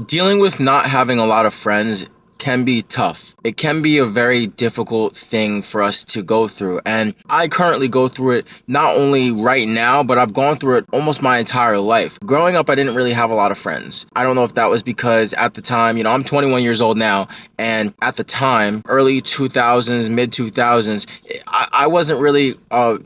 Dealing with not having a lot of friends can be tough. It can be a very difficult thing for us to go through. And I currently go through it not only right now, but I've gone through it almost my entire life. Growing up, I didn't really have a lot of friends. I don't know if that was because at the time, I'm 21 years old now. And at the time, early 2000s, mid 2000s, I wasn't really a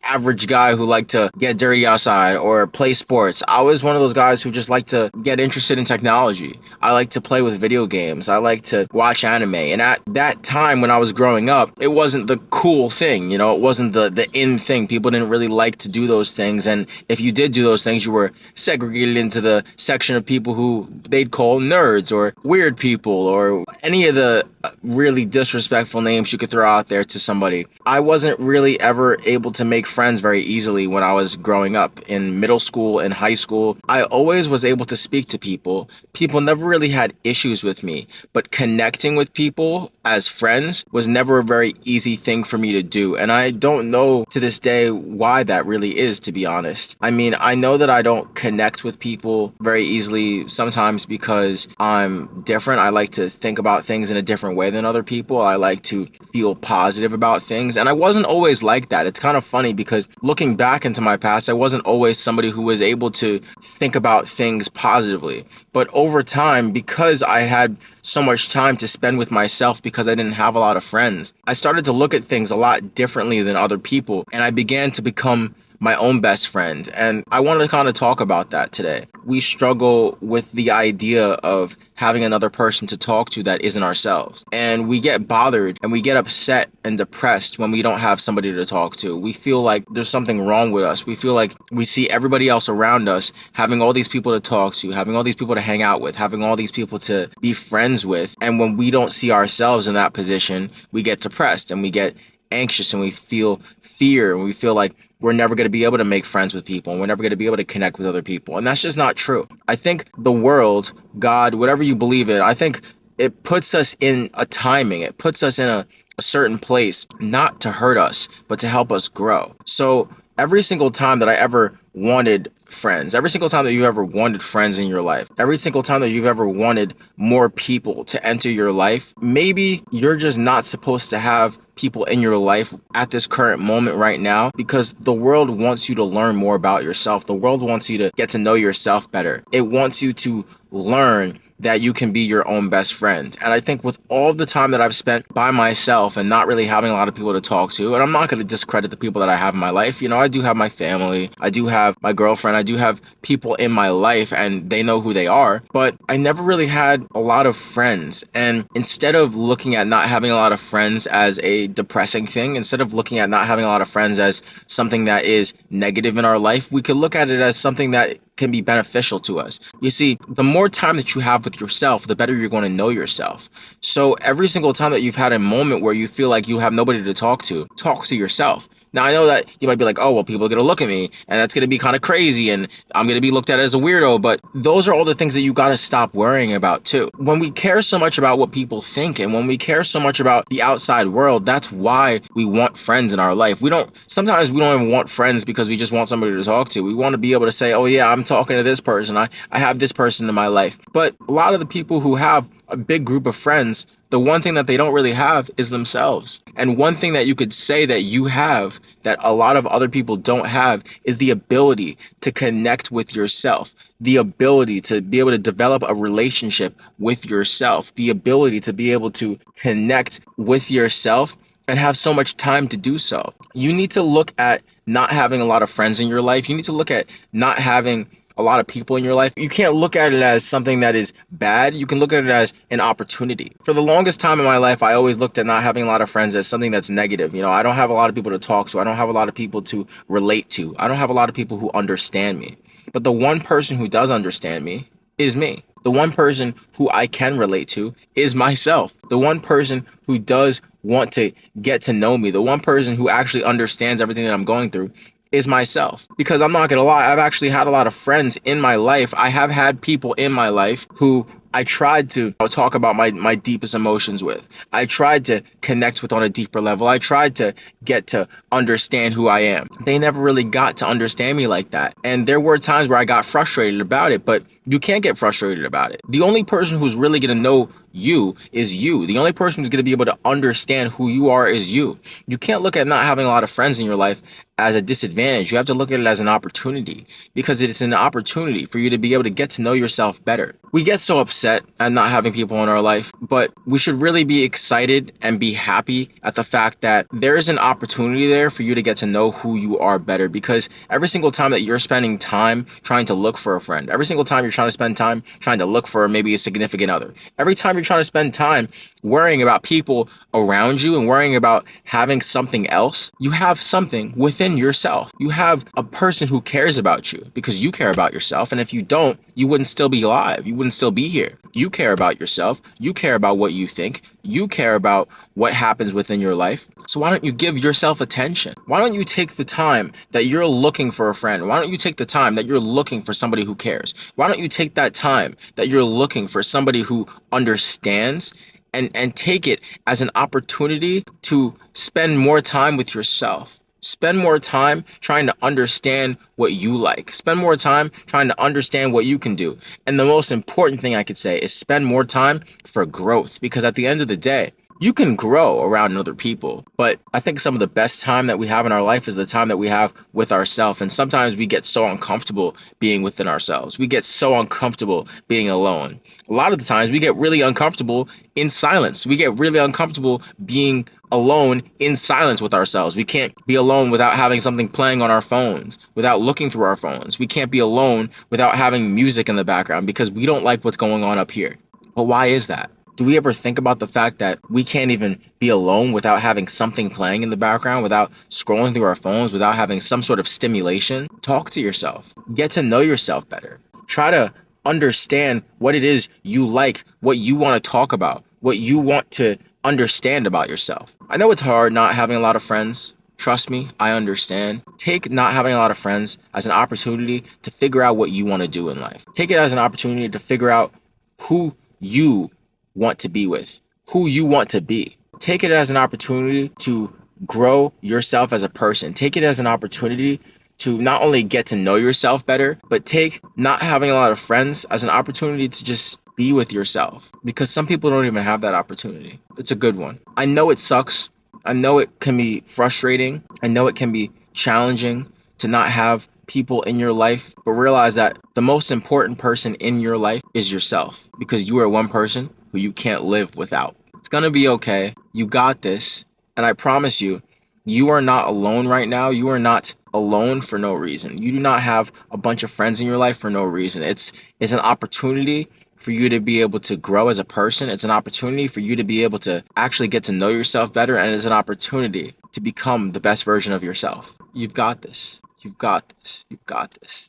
average guy who liked to get dirty outside or play sports. I was one of those guys who just liked to get interested in technology. I like to play with video games. I like to watch anime. And at that time when I was growing up, it wasn't the cool thing, it wasn't the in thing. People didn't really like to do those things. And if you did do those things, you were segregated into the section of people who they'd call nerds or weird people or any of the really disrespectful names you could throw out there to somebody. I wasn't really ever able to make friends very easily when I was growing up in middle school and high school. I always was able to speak to people. People never really had issues with me, but connecting with people as friends was never a very easy thing for me to do. And I don't know to this day why that really is, to be honest. I mean, I know that I don't connect with people very easily sometimes because I'm different. I like to think about things in a different way than other people. I like to feel positive about things. And I wasn't always like that. It's kind of funny because looking back into my past, I wasn't always somebody who was able to think about things positively. But over time, because I had so much time to spend with myself because I didn't have a lot of friends, I started to look at things a lot differently than other people. And I began to become my own best friend. And I want to kind of talk about that today. We struggle with the idea of having another person to talk to that isn't ourselves. And we get bothered and we get upset and depressed when we don't have somebody to talk to. We feel like there's something wrong with us. We feel like we see everybody else around us having all these people to talk to, having all these people to hang out with, having all these people to be friends with. And when we don't see ourselves in that position, we get depressed and we get anxious and we feel fear and we feel like we're never going to be able to make friends with people and we're never going to be able to connect with other people. And that's just not true. I think the world, God, whatever you believe in, I think it puts us in a timing. It puts us in a certain place, not to hurt us, but to help us grow. So every single time that I ever wanted friends, every single time that you ever wanted friends in your life, every single time that you've ever wanted more people to enter your life, maybe you're just not supposed to have people in your life at this current moment right now because the world wants you to learn more about yourself. The world wants you to get to know yourself better. It wants you to learn that you can be your own best friend. And I think with all the time that I've spent by myself and not really having a lot of people to talk to, and I'm not going to discredit the people that I have in my life. I do have my family. I do have my girlfriend. I do have people in my life and they know who they are, but I never really had a lot of friends. And instead of looking at not having a lot of friends as a depressing thing, instead of looking at not having a lot of friends as something that is negative in our life, we could look at it as something that can be beneficial to us. You see, the more time that you have with yourself, the better you're going to know yourself. So every single time that you've had a moment where you feel like you have nobody to talk to yourself. Now, I know that you might be like, oh, well, people are going to look at me and that's going to be kind of crazy and I'm going to be looked at as a weirdo. But those are all the things that you got to stop worrying about, too. When we care so much about what people think and when we care so much about the outside world, that's why we want friends in our life. Sometimes we don't even want friends because we just want somebody to talk to. We want to be able to say, oh, yeah, I'm talking to this person. I have this person in my life. But a lot of the people who have a big group of friends, the one thing that they don't really have is themselves. And one thing that you could say that you have that a lot of other people don't have is the ability to connect with yourself, the ability to be able to develop a relationship with yourself, the ability to be able to connect with yourself and have so much time to do so. You need to look at not having a lot of friends in your life. You need to look at not having a lot of people in your life. You can't look at it as something that is bad. You can look at it as an opportunity. For the longest time in my life, I always looked at not having a lot of friends as something that's negative. I don't have a lot of people to talk to. I don't have a lot of people to relate to. I don't have a lot of people who understand me. But the one person who does understand me is me. The one person who I can relate to is myself. The one person who does want to get to know me, the one person who actually understands everything that I'm going through is myself. Because I'm not gonna lie, I've actually had a lot of friends in my life. I have had people in my life who I tried to talk about my deepest emotions with. I tried to connect with on a deeper level. I tried to get to understand who I am. They never really got to understand me like that. And there were times where I got frustrated about it, but you can't get frustrated about it. The only person who's really going to know you is you. The only person who's going to be able to understand who you are is you. You can't look at not having a lot of friends in your life as a disadvantage. You have to look at it as an opportunity, because it's an opportunity for you to be able to get to know yourself better. We get so upset at not having people in our life, but we should really be excited and be happy at the fact that there is an opportunity there for you to get to know who you are better. Because every single time that you're spending time trying to look for a friend, every single time you're trying to spend time trying to look for maybe a significant other, every time you're trying to spend time worrying about people around you and worrying about having something else, you have something within yourself. You have a person who cares about you because you care about yourself. And if you don't, you wouldn't still be alive. You wouldn't still be here. You care about yourself. You care about what you think. You care about what happens within your life. So why don't you give yourself attention? Why don't you take the time that you're looking for a friend? Why don't you take the time that you're looking for somebody who cares? Why don't you take that time that you're looking for somebody who understands and take it as an opportunity to spend more time with yourself? Spend more time trying to understand what you like. Spend more time trying to understand what you can do. And the most important thing I could say is spend more time for growth, because at the end of the day, you can grow around other people, but I think some of the best time that we have in our life is the time that we have with ourselves. And sometimes we get so uncomfortable being within ourselves. We get so uncomfortable being alone. A lot of the times we get really uncomfortable in silence. We get really uncomfortable being alone in silence with ourselves. We can't be alone without having something playing on our phones, without looking through our phones. We can't be alone without having music in the background because we don't like what's going on up here. But why is that? Do we ever think about the fact that we can't even be alone without having something playing in the background, without scrolling through our phones, without having some sort of stimulation? Talk to yourself. Get to know yourself better. Try to understand what it is you like, what you want to talk about, what you want to understand about yourself. I know it's hard not having a lot of friends. Trust me, I understand. Take not having a lot of friends as an opportunity to figure out what you want to do in life. Take it as an opportunity to figure out who you want to be with, who you want to be. Take it as an opportunity to grow yourself as a person. Take it as an opportunity to not only get to know yourself better, but take not having a lot of friends as an opportunity to just be with yourself, because some people don't even have that opportunity. It's a good one. I know it sucks. I know it can be frustrating. I know it can be challenging to not have people in your life, but realize that the most important person in your life is yourself, because you are one person who you can't live without. It's gonna be okay. You got this. And I promise you, you are not alone right now. You are not alone for no reason. You do not have a bunch of friends in your life for no reason. It's an opportunity for you to be able to grow as a person. It's an opportunity for you to be able to actually get to know yourself better. And it's an opportunity to become the best version of yourself. You've got this. You've got this. You've got this.